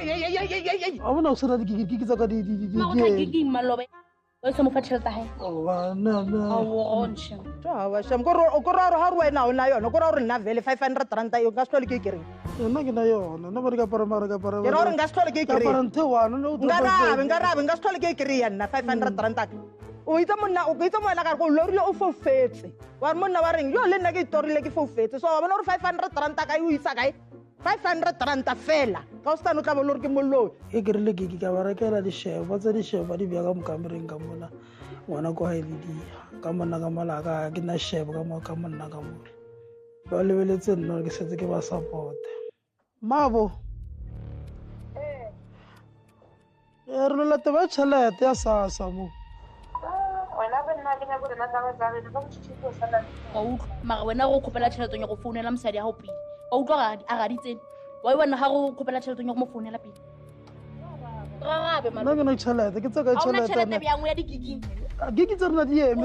a bona o sena di tsa ka di gigi malobe o se mo fa tšhelete hae sham ko ra gore ha re wena o na yona ko ra gore nna vele 500 rand yo nka se tlhole ke e kereng nna ke na yona nna ba di ka para mara ka para ke ra gore nka se tlhole ke e kereng para nthe wana no ngarabe nka se tlhole ke e kereya nna 500 rand ka o itse monna ka go lorile o fofetse wa re monna wa reng yo le nna ke itorile ke fofetse so wa bona gore 500 rand ka o isa kae 500 rand fela ka o stano tla bo le gore ke mollo e kerile ke ka ba rekela dishebo ba tsa dishebo ba di bja ka mokamereng ka mona ngwana ko ha ile di ka monna ka malaka ke na shebo ka mo ka monna ka mo ba lebeletse nna ke setse ke ba support mabo re lo lata ba tšhelete ya sasa mo mara wena go kgopela tšheletong ya go founela mosadi ya go pele wa utlwa a gaditsene wa e bona ga go kgopela tšheletong ya go mo founela pele rarabe nna ke na tšhelete ke tsaka tšhelete bjangwe ya digiging gigi tse rena di eme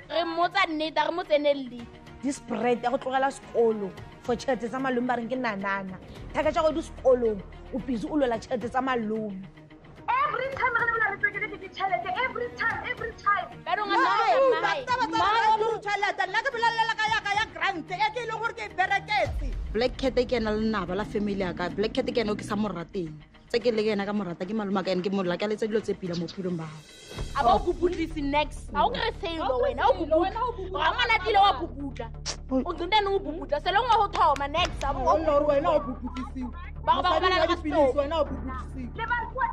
re mmotsa nnete re mo tsenelele dispread ya go tlogela sekolo for tšhelete tsa malome ba reng ke nanana thaka tša go di sekolong o busy o lwela tšhelete tsa malome every time re bona re tswekele ke tšhelete every time tšhelete nna ke bolelela ka yaka ya grant e ke ile gore ke e bereketse black cat e ke ena le naba la family ya ka black cat ke ena o ke sa morateng tse ke le ke ena ka morata ke malome ka ene ke mola ka letsa dilo tse pila mo philong ba a ba o bubudisi next a o kere selo wena o bubudla ga ngwana tile wa bubudla o tsentane o bubudla selo ngwe go thoma next a bo gore wena o bubudisiwa ba go ba bana ka dipilisi wena o bubudisiwa le ba kwa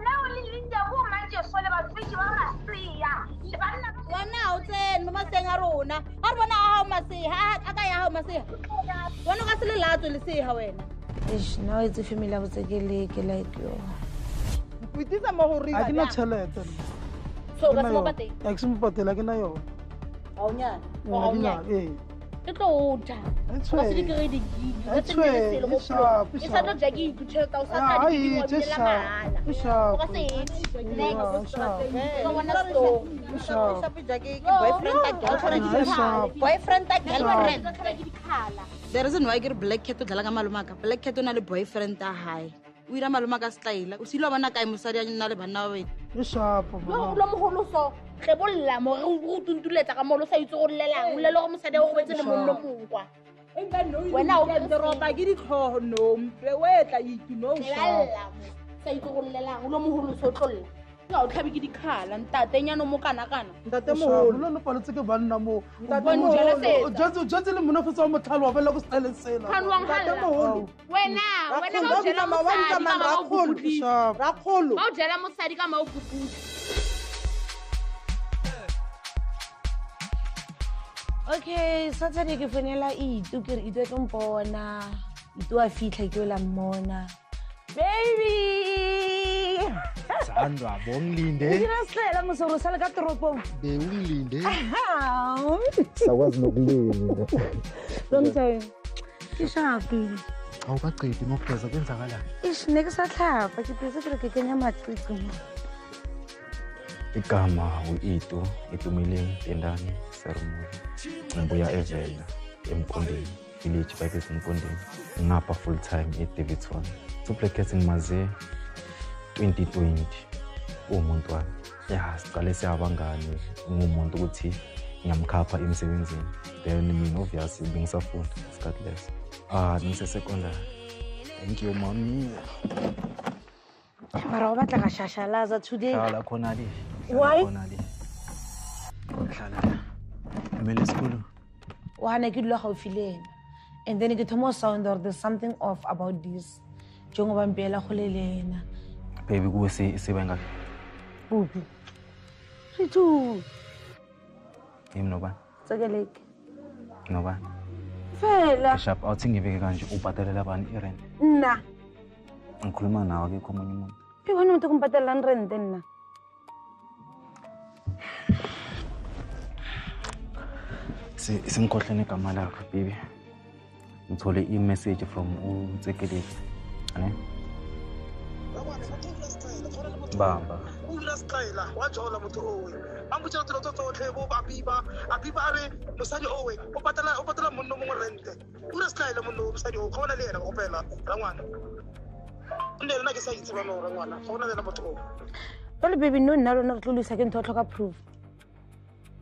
leo le linda go manje so le ba tswetsi ba ra sia le ba nna wena o tsene mo maseng a rona a re bona a hao maseha a ka ya hao maseha wena ka se le latso le seha wena now it's a family of ke like yo o itse mo go riba a ke na tšhelete so ka se mo pateng a ke se mo patela ke na yona ga o nyana ke tlo o tla Tshwe. ka se di kry digigi ka Tshwe, tsenele selo go e sharp, e e sa tlo sharp. jaki ithutsheleta o sa Ah, tla digigi ai, wa tse bilela sharp, mahala e sharp. o ka se next sharp. ka bona store boyfriend a girlfriend dikhala the reason why ke re black cat o dlala ka malome aka black cat o na le boyfriend a hae o ira malome ka style o sile wa bona kae mosadi a nna le bana ba wena e shapo lo mogolo so ge bolla mo re o tuntuletsa ka mo lo sa itse go llelang o lele go mosadi go betse le monno mongwa wena o ropa ke ditlhogo nompe o etla ituno leballa mo sa itse go llelang o lo mogolo so tlolla ga o tlhabe ke dikhala ntatenyano mo kana-kana ntate moholo mogolo lo nepaletse ke banna mo Bona o jala setsa. o jetse le monafetsa wa motlhalo wa fela go style sela khanwang ntate galla mogolo wena ga o jela mosadi ka maobubudi Sharp. rakgolo ga o jela mosadi ka maobubudi okay saturday ke fonela itu ke re itu e tlo mpona itu a fitlha ke ola mmona baby Sandra, bongilinde. dira sela mosoro sale ka toropong Bewungilinde. How? Sakwazi nokulinda. long time ke shapi Awukaqedi ngokugeza kwenzakalani? ish ne ke sa tlhapa ke pese ke re ke kenya matsitsi Igama uIto, Itumeleng, Tendani, Sermoni. Ngibuya eVenda, eMkondeni, village back eMkondeni. Ngapha full time eDavidson. Suplex ngimaze 2020. Umuntu wami. Ya, siqale siyabangani. Ngumuntu ukuthi ngiyamkhapha emsebenzini. Then mina obviously bengisafunda isikhathi leso. Ngise secondary. Thank you mommy. mara o batla ka shashalaza today Hlala khona le. Why? Khona le. Hlala la. Emele isikolo. o hana ke dula gaufi le ena and then ke thomo sound or there's something off about this njengoba mpela go le lena Baby kuwe sibenga bupi ritu yimi nobani? tsekeleke Nobani? fela Sharp awuthi ngibeke kanje ubhatalela bani irent? nna Ngikhuluma nawe akekho omunye umuntu. ke bona umuntu kumpatelang rente nna Singikhohlene igama lakho baby. Ngithole i-message from uTsekeleki. Ane? Bamba. ungilasiqayela wajola motho owe ambutshela tlo tsotlhe bo abiba are mosadi owe o patala monno mongwe rente sitlhaele monno mosadi o kgona le yena go pela rangwana nne lena ke sa itse ba mo rangwana ga ona le motho o Jole baby no nna lona re tlo lisa ke ntho tlhoka proof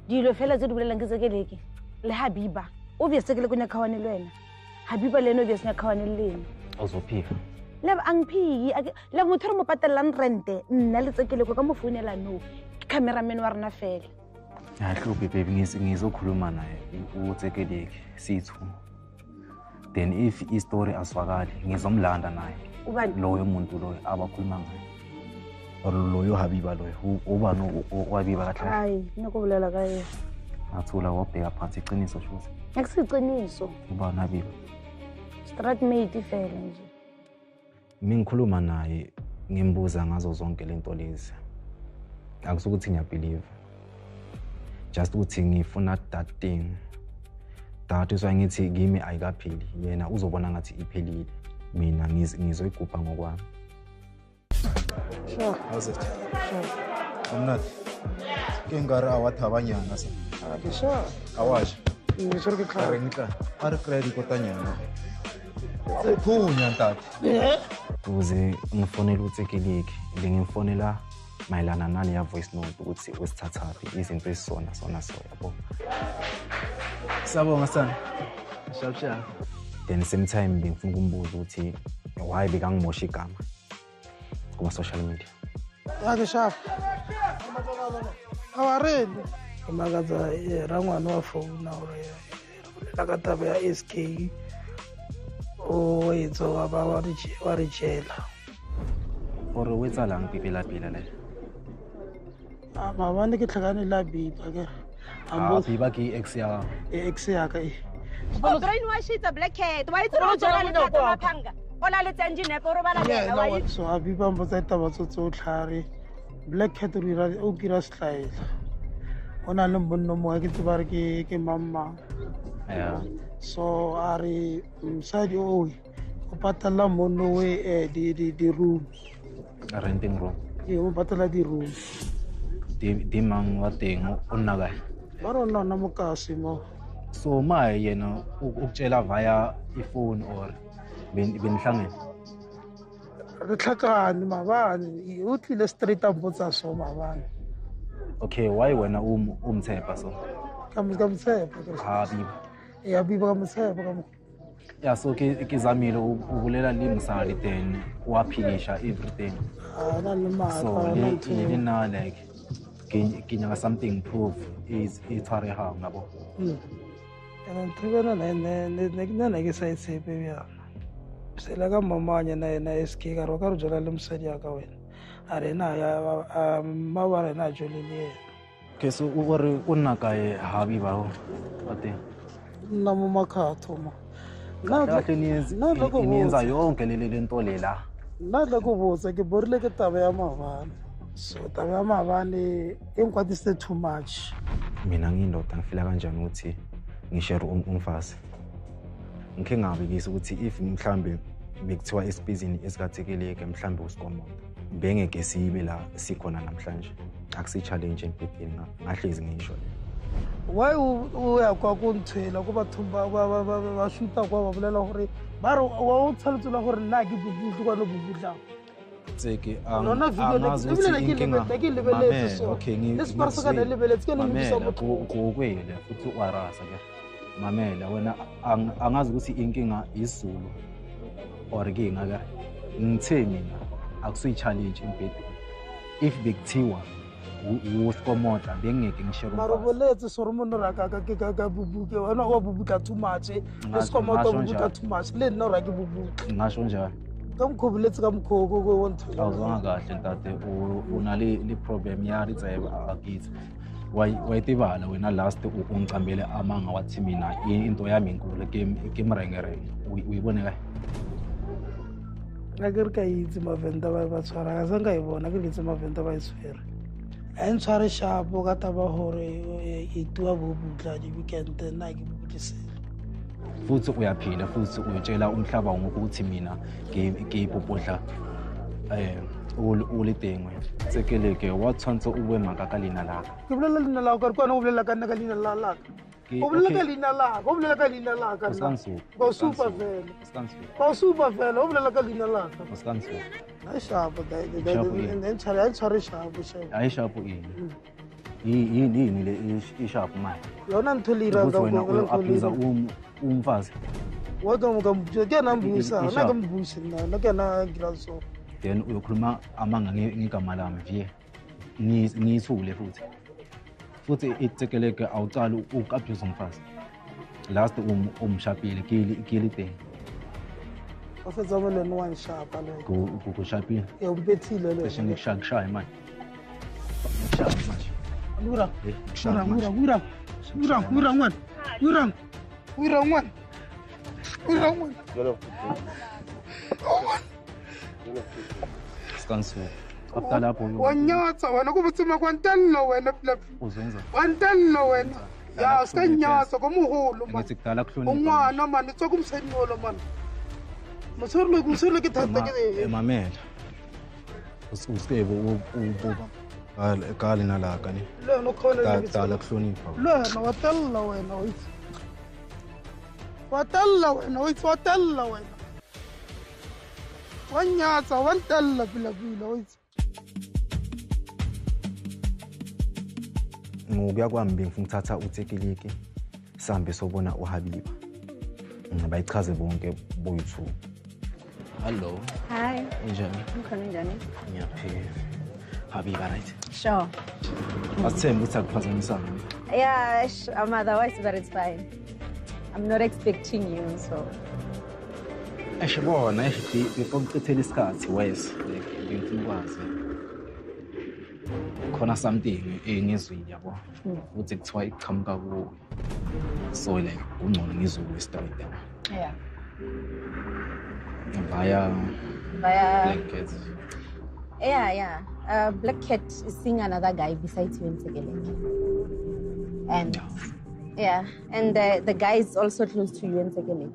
dilo fela tse di bolelang ke tsekeleke le Habiba obvious ke le kunya khawane le wena Habiba le no obvious nya khawane le lena awuzophika le angphiki le motho re mo patelang rente nna le tsekeleke ka mo founela no cameraman wa rena fela Hlubi baby ngizokhuluma naye utsekeleke sithu then if istory aswakali ngizomlanda naye ubani loyo muntu loyo abakhuluma ngaye or loyo Habiba loyo uba no wabiba kahle hayi nokubulela ka yena athula wabheka phansi iqiniso futhi akusiqiniso uba Habiba strat mate fela nje mingikhuluma naye ngimbuza ngazo zonke lento lezi akusukuthi ngiyabelieve just ukuthi ngifuna that thing that is why ngithi kimi ayikaphili yena uzobona ngathi iphelile mina ngizoyigubha ngokwami sure how's it umnathi kengara awathabanyana sa ke sure awasha ngishore ke are ngitla are credit kotanyana sephunya ntate kuze ngifonela utsekeleki ngimfonela mayelana nale ya voice note ukuthi usithathaphi izinto ezisona so yabo sabonga sana shawutsha then same time ngifuna ukumbuza ukuthi why bekangimosha igama kuma social media ke sharp awareni makaza rangwana wa phone ore la ka taba ya SK o etso ba wa re jela or wetsa lang pipela le mabane ke tlhakane la bipa ke biba ke ex ya ka brainwash it's a black cat why it's not jala le tata maphanga ona le tsenjine go robala le wa yeah so bipa mbotsa taba tso tlhare black cat o kira style ona le bonno mo ke tseba re ke mamma yeah so are msadi o patala monno we di room renting room o patala di room di mang wa teng o nna kae ba rona na mokasi mo so my yena ukutshela via iphone or benihlangene re tlhakane mabane o tlile straight up botsa so mabane okay why wena umthepa so kamtsepa Habiba Habiba kamtsepa kam yeah so kizamile ukulela limsali then waphilisha everything na le so maka lena like kinyanga something proof is itshware ha ngabo and tribena ne ke sa itsepe bjana sela ka mamanya na yena SK ka ro ka re jola le msadi ya ka wena arena ya mawara na jolile okay so ore o nna kae Habiba ho ate na mo makhatho mo kahle niyenza yonke lento lela na la go botsa ke borile ke taba ya mabane so taba ya mabane enkwatise too much mina ngiyindoda ngifila kanjani ukuthi ngishare umfazi ngike ngabikisa ukuthi if mhlambe bekuthiwa esibizini esikathekeleke mhlambe usikomoto bengeke sibe la sikhona namhlanje akusi challenge empilweni ngahlezi ngisho why o ya kwa go nthwela go bathumba ba shoota kwa ba bolela gore ba re wa o tshalotsela gore nna ke bubutlu kwa no bubutla tseke nona video ke lebeletse so okay lesparsa ka lebeletse ke ngibisa motho gokwele futhi warasa ke mamela wena angazi ukuthi inkinga isizulu or inkinga ka ngithe mina akusi challenge empilweni if bekuthiwa usikomoda bengeke ngishare mara boletse so re mono ra ka bubuke wena wa bubuka too much lesikomoda bubuka too much le nna ra ke bubuka ngasho njalo ka mkhobuletse ka mkhoko go wonto awuzwanga kahle ntate unale li problem ya ritseba akithi wayitibala wena last ungicambele amanga wathi mina into yami inkulu ke mrengerenge uyibone kae akere ka itse mavenda ba tshwara ka sanga ibona ke litse mavenda ba iswere a ntshware shapo ka taba gore e tua bobutla di weekend na ke bubutlisela futhi uyaphila futhi uyotshela umhlaba ngokuthi mina ngiyipopodla ulitengwe tsekeleke wa tshwantse o bue maka ka lena la ke bolela lena la ka re kwana o bolela ka nna ka lena la Okay. O bolela ka leina la ka. Ba super vele. Ba super vele, o bolela ka leina la ka. Ai shapo dai. Then tshware shapo shapo. Ai shapo yini le ishapu manje. Yona ntho le irang ka go abuza umfazi. Wato mkambuza ke nambusa, na kambusa na ke na ngilazo. Then uyokhuluma amanga ngigama lami vie. Ngithule futhi itsekeleke awucala ukabuse umfazi. Last umshapile kili thing. Ofetsa mo le no one shapa le. Ku shapile. E umpethile le. Shinge shaya manje. Mura ngwan. Skansu. After lapho wanyatsa wena kubutsima kwantello wena phela. Uzenza. Kwantello wena. Ya skanyatsa komuholo man. Ngithi kudala kuhlonipha. Ungwana man itsoka umsenyolo man. Musoro ke thata ke. Mamela. Usikebe ububa. Kali nalaka ni. Le no khona le kudala kuhlonipha. Le no watella wena uyithi. Watella wena. Wanyatsa wantella phela uyithi. Ngokuya kwami bengifuna ukuthatha uThekiliki sambe sobona uHabiba. Bayichaze bonke boyithu. Hello. Hi. Njani? Ukhona njani? Ngiyaphila. Habiba right? Sure. Asithemba ukuthi akuphazamisana. Yeah, I'm otherwise, but it's fine. I'm not expecting you, so. Eshibona before ngicithela isikhathi wes ngifuna ukwazi. Khona something engizwile yabo. Uthi kuthiwa iqhamuka kuwe. So like ungcono ngizwe story there. Yeah. Via Black Cat. Yeah. Black Cat is seeing another guy besides you in Tegeleke. And yeah, and the guy is also close to you in Tegeleke.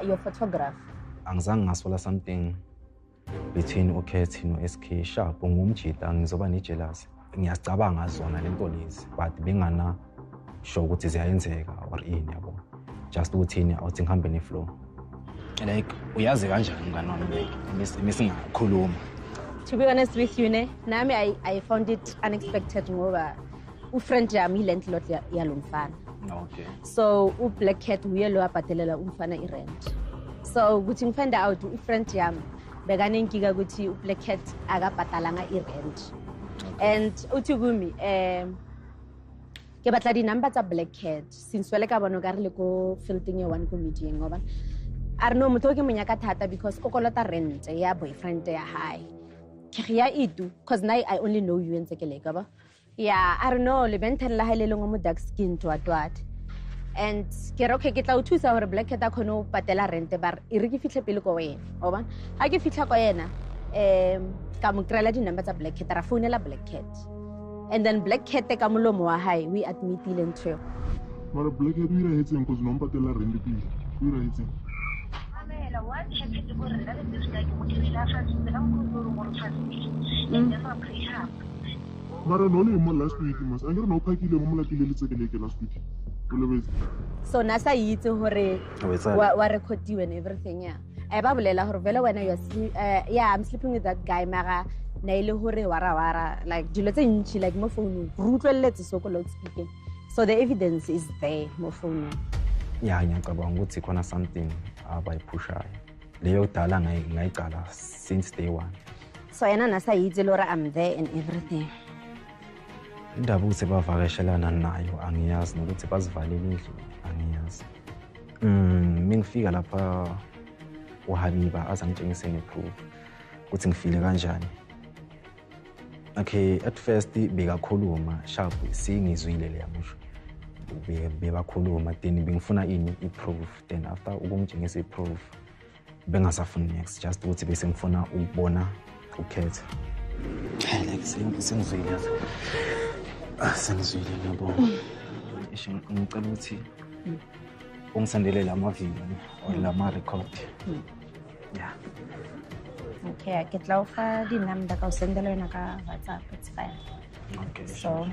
Your photograph. Angizange ngasola something between Cat no SK Sharp ngumjida ngizoba nejealous. Ngiyacabanga zona lento lezi but bengana sure ukuthi ziyayenzeka or ini yabo. Just uthini awuthi ngihambe neflow. Like uyazi kanjani ngani wami misingakhuluma. To be honest with you nami I found it unexpected ngoba ufriend yami landlord yalomfana. Okay. So uBlack Cat uye lo abhatelela umfana irent. So ukuthi ngifind out ufriend yami bekanenkinga ukuthi uBlack Cat akabhatalanga irent. And uthi kumi ke batla di number tsa Black Cat since wele ka bona ka re le ko filtering ye one committee ngoba are no motho ke monyaka thata because o kolota rent ya boyfriend ya high ke ya itu cause now I only know you in Tegeleke ba yeah I don't know le bentela ha ile ngo mo dark skin twat and ke re okay ke tla o thusa hore Black Cat a khono patela rent bar e re ke fihle pele ko wena o ba ha ke fitla ko yena ka mo krela di number tsa Black Cat ra founela Black Cat. And then Black Cat ka molomo wa hae we admitile ntho. Mara Black Cat ira hetseng cause no mpatela rent pele. Ira hetseng. Amela what happened to go rent this guy mo ke rela fa se la go go mo tsatsi. Nne fa prehab. Mara no le mo last week mas angere no phakile mo molatile le Tegeleke last week. So nasa yitse hore wa recordiwe and everything yeah. Ba bolela hore vele wena yeah I'm sleeping with that guy mara na ile hore wara like dilo tse ntshi like mo phone rutlwelletse so ko loud speaking so the evidence is there mo phone yeah ngiyacabanga ukuthi khona something abayiphushayo leyo dala ngayicala since day one so yena nasa yitse lora I'm there and everything indaba ukuthi bavakashelana nayo angiyazi nokuthi bazivalele indlu angiyazi mingifika lapha uHabiba azangitshengise ngeproof ukuthi ngifile kanjani. Okay, at first bekakhuluma sharp singizwile le yamusho. Bebakhuluma then bengifuna ini iproof then after ukungitshengisa iproof bengasafuni next just ukuthi bese ngifuna ukubona uKat. Like sengizwile. Sengizwile ngiyabona. Ngicela ukuthi ungisendele lama video or lama record. Yeah. Okay, I get laufa di number ka usendela yona ka WhatsApp, it's fine. Okay. So,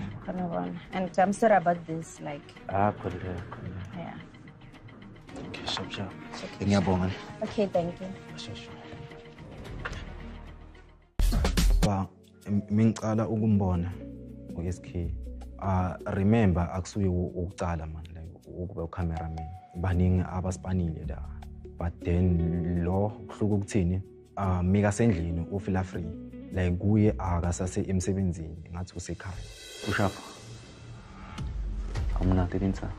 and I'm sorry about this, like, Ah, yeah. Okay, sharp. Ngiyabonga. Okay, thank you. Ba mingicala ukumbona uSK. Remember akusuye ukucala man like ukuba ucameraman. Baningi abasipanile la. But then lo kuhluka ukuthini mika sendlini ufila free. Like kuye akasase emsebenzini ngathi usekhaya. Ushapha. Amnati linsa.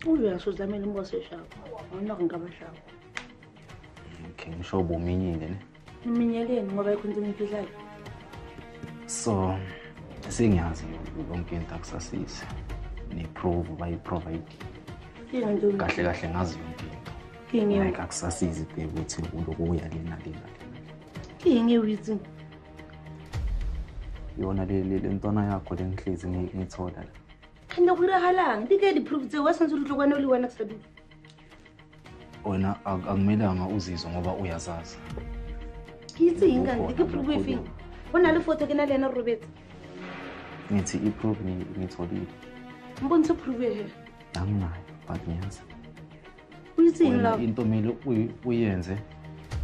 Uyasuzamela umbosi eshapha. Awunako ngabashapha. Okay, ngisho bominyile ne. Iminyeleni ngoba ikhonza imfihlalo. So sengiyazi bonke into akusasisi. Ne-prove bayiprovide. Kahle kahle ngazi yonke into. Kingi Like akusasizi ke ukuthi uloku uya lena. Kingi withi. Yona le ntwana yakho lengihlezi ngithola. Kanti kurahalang dike di-proof tse wa santse utlokwane le wena kusabi. Wena akumelanga uzizwe ngoba uyazazi. Kitse ingane dike-proof efini. Bona le photo ke na le ena Robert. Ngithi i-proof ngitholile. Mbonise proof ehe. Anginayo but ngiyazi. Uyithini la? Into mele uyenze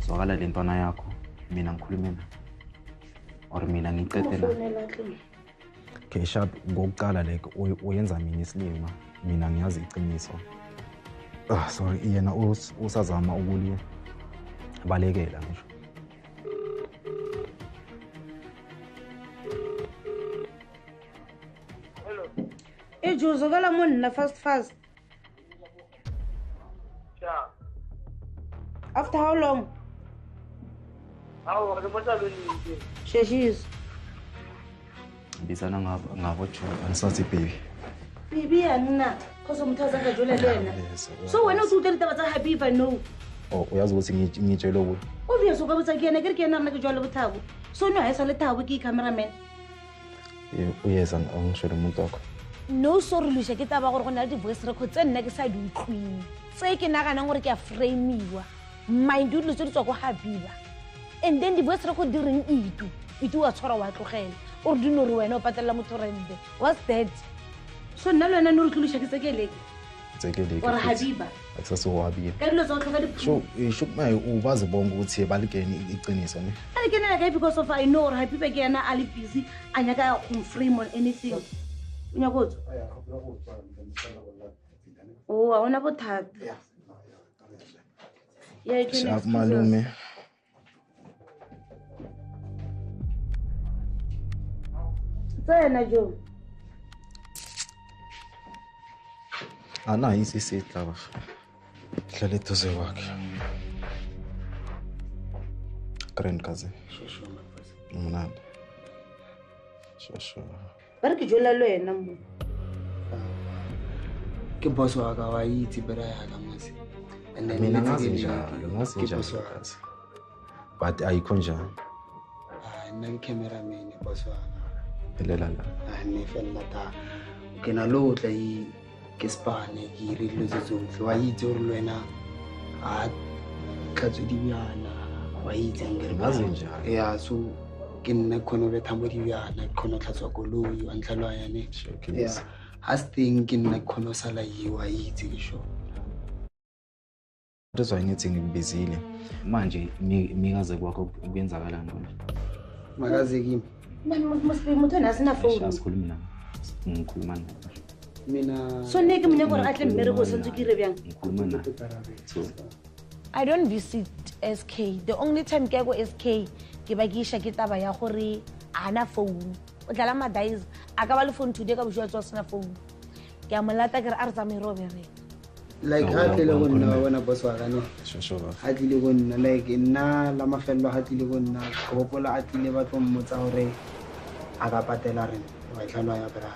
zwakala le ntwana yakho mina ngikhulume nayo. Or mina ngicede la. Okay, sharp ngokuqala like uyenza mina isilima mina ngiyazi iqiniso. Sorry yena usazama ukuliya balekela ngisho. Ejuzo kala monna fast. Yeah. After how long? How the matter is? Sheshis. Bizana ngabo ansathi baby. Baby yana cause umthaza ngajula lena. So wena usuthi taba tsa Habiba no. Oh uyazi ukuthi ngitshela ukuthi. Obvious ukabutsa kuyena ke kuyena na ke jwala bothabo. So no ha esa le thabo ke cameraman. Uyeza angishela umuntu wakho. No sorry Lusha ke taba gore go na le di-voice records tse nna ke sa di utlwing tse ke naganang gore ke a frame-iwa mind dilo tse di tswa go Habiba and then di-voice record di reng itu wa tshwara wa tlogela o re dino re wena o patelela motho rente what's that so nna le wena no re tlulusha ke tsekeleke or Habiba akusasiwabiya ka dilo tsa go tlhoka di sho maye ubazi bonke ukuthi balikeni iqiniso ne alikena ka because of I know Habiba ke yana ali busy anyaka go frame on anything. Unyakotso? Oh, I wanna put that. Yeah, you can malume. Tsena Jo. Ana isisitla ba. Hlale tuze wakhe. Grand cousin. Shosho mafasi. Mnandi. Shosho. Ba re ke jola le wena mo. Ke boss wa ka wa itse bera ya ka mase. And then Mina ngazi njalo. But ayikho njani. Nna ke cameraman boss wa ka. Phelela la. Ne fela ta. Ke na lo tla ke spane ke re lo tsotlhe wa itse gore le wena a tlatso di bjana wa itse ngere Ngazi njalo. Yeah, so ke nna khono be thambo di bjana khono tlatswa koloi wa ntlhalwa yane. Yeah. Has thing ke nna khono sala yiwa itse ke sho. That's why ngithi ngibizile. Manje mikaze kwakho kuyenzakala noma? Makaze kimi. Must be motho na sina phone. Asikhulumi nawe. Ngikhuluma nawe. Mina So ne ke mnya gore a tle mmere go sentse ke re bjang. Ngikhuluma nawe. So I don't visit SK. The only time ke go SK ke ba ke isha ke taba ya gore ana phone o tla la madies a ka ba le phone today ka bojwa tswa sena phone ke a molata ke re a re tsamai robere like ha tlile go nna bona boss wa ka no sure. ha tlile go nna like nna la mafello ha tlile go nna go gopola a tlile ba tlo mmotsa gore a ka patela rent wa itlhalwa ya bra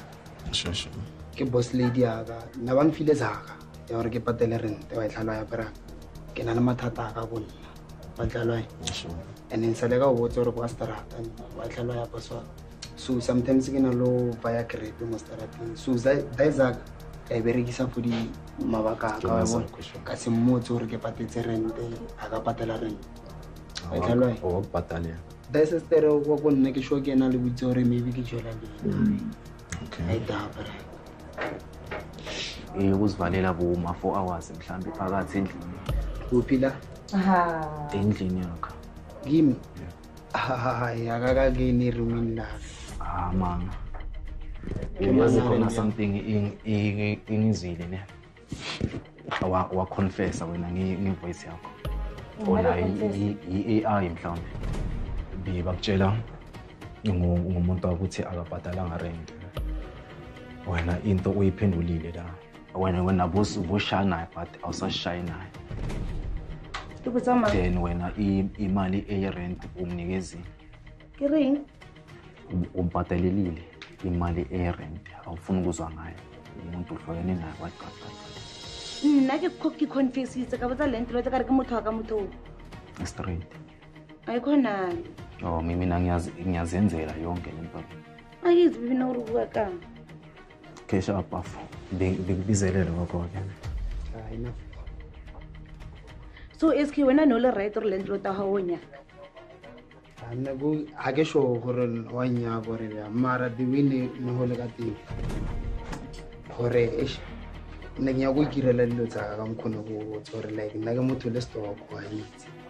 sure. ke boss lady ya ka nna ba mfile zaka ya gore ke patele rent wa itlhalwa ya bra ke na le mathata ka go nna ba itlhalwa Sure. and then sale ka go botsa gore kwa strata wa itlhalwa ya boss wa so sometimes ke na lo via crepe mo strating so Isaac ka berekisa for di mabaka ka wa bona ka se mmotse gore ke patetse rent a ka patela rent wa itlhalwa o patale daesestere wa ko nna ke sure ke ena le botse gore maybe ke jola le ayidabra uzivalela boma 4 hours mhlawumbe phakathi endlini uphila endlini yakho kimi hayi akakakeni erumini lakhe mama uyazi khona something ingizwile ne wa-confessa wena ngevoice yakho ona i-AI mhlawumbe bakutshela ngumuntu wakuthi akabhadalanga rent wena into uyiphendulile la wena boshaya naye but awusashayi naye then wena imali eye-rent umnikezile umbhadalelile imali eye-rent awufuni ukuzwa ngayo umuntu uhlukene naye nna ke confessitse ka botsa lento lo tse ka re ke motho wa ka motho straight ayikhonani mina ngiyazenzela yonke lento ayizi bina uri bua kang kesha apafo bekubizelele kwakho-ke so sk wena no le right gore lento ta ga o nyaka nna ga ke sure gore wa nyaka gore mara the way ne go le ka teng gore nna ke nyaka go ikirela dilo tsaka ka mokgone go botse gore like nna ke motho le setoko a itse